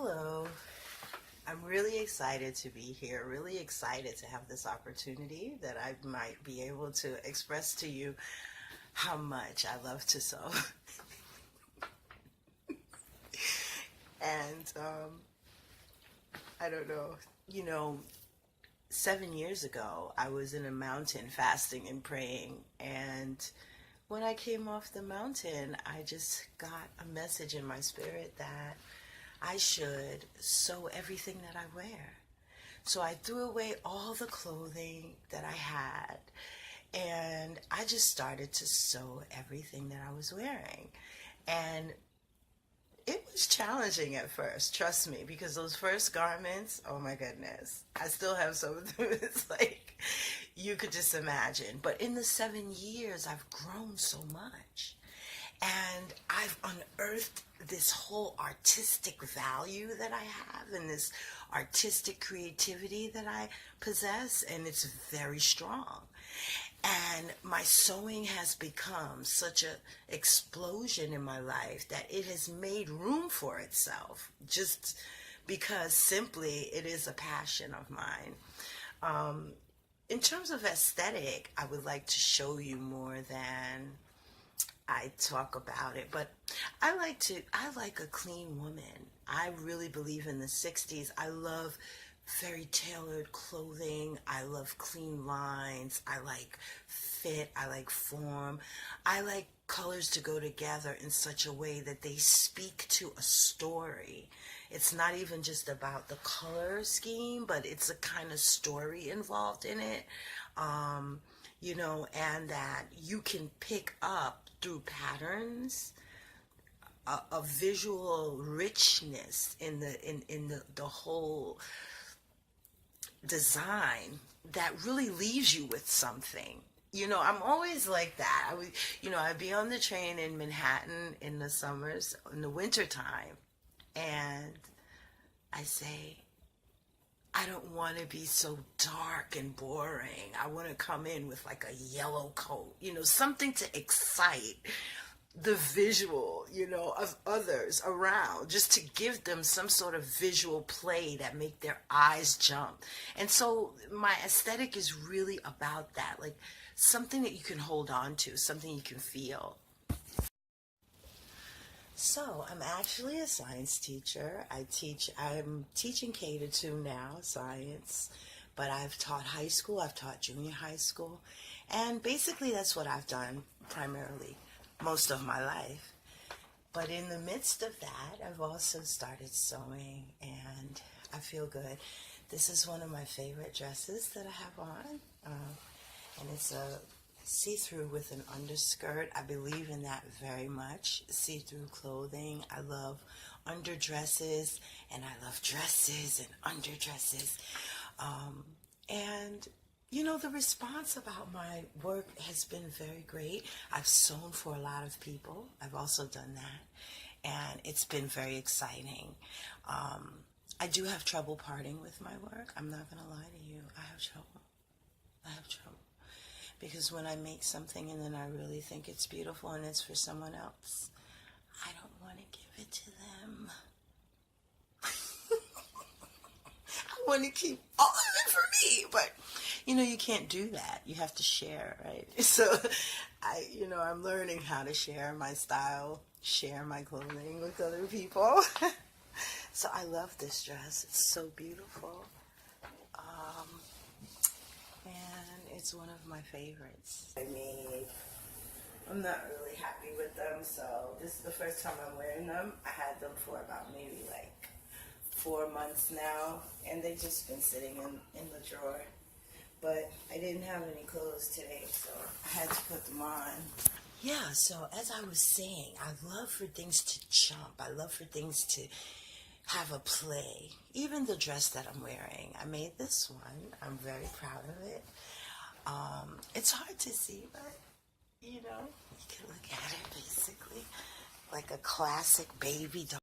Hello. I'm really excited to be here, really excited to have this opportunity that I might be able to express to you how much I love to sew. and I don't know, you know, 7 years ago, I was in a mountain fasting and praying, and when I came off the mountain, I just got a message in my spirit that I should sew everything that I wear. So I threw away all the clothing that I had, and I just started to sew everything that I was wearing. And it was challenging at first, trust me, because those first garments, oh my goodness, I still have some of them. It's like you could just imagine. But in the 7 years, I've grown so much. And I've unearthed this whole artistic value that I have and this artistic creativity that I possess, and it's very strong. And my sewing has become such an explosion in my life that it has made room for itself, just because simply it is a passion of mine. In terms of aesthetic, I would like to show you more than I talk about it, but I like a clean woman. I really believe in the 60s. I love very tailored clothing. I love clean lines. I like fit. I like form. I like colors to go together in such a way that they speak to a story. It's not even just about the color scheme, but it's a kind of story involved in it. And that you can pick up through patterns a visual richness in the whole design that really leaves you with something. I'm always like that. I'd be on the train in Manhattan in the summers, in the winter time, and I say, I don't want to be so dark and boring. I want to come in with like a yellow coat, something to excite the visual, of others around, just to give them some sort of visual play that make their eyes jump. And so my aesthetic is really about that, like something that you can hold on to, something you can feel. So I'm actually a science teacher. I'm teaching K to 2 now, science, but I've taught high school, I've taught junior high school, and basically that's what I've done primarily most of my life. But in the midst of that, I've also started sewing, and I feel good. This is one of my favorite dresses that I have on, and it's a see-through with an underskirt. I believe in that very much. See-through clothing. I love underdresses, and I love dresses and underdresses. And the response about my work has been very great. I've sewn for a lot of people. I've also done that, and it's been very exciting. I do have trouble parting with my work. I'm not going to lie to you. I have trouble. Because when I make something and then I really think it's beautiful and it's for someone else, I don't want to give it to them. I want to keep all of it for me, but you can't do that. You have to share, right? So I'm learning how to share my style, share my clothing with other people. So I love this dress. It's so beautiful. And it's one of my favorites. I'm not really happy with them, so this is the first time I'm wearing them. I had them for about maybe like 4 months now, and they've just been sitting in the drawer. But I didn't have any clothes today, so I had to put them on. Yeah, so as I was saying, I love for things to jump. I love for things to have a play. Even the dress that I'm wearing, I made this one. I'm very proud of it. It's hard to see, but you can look at it basically like a classic baby doll.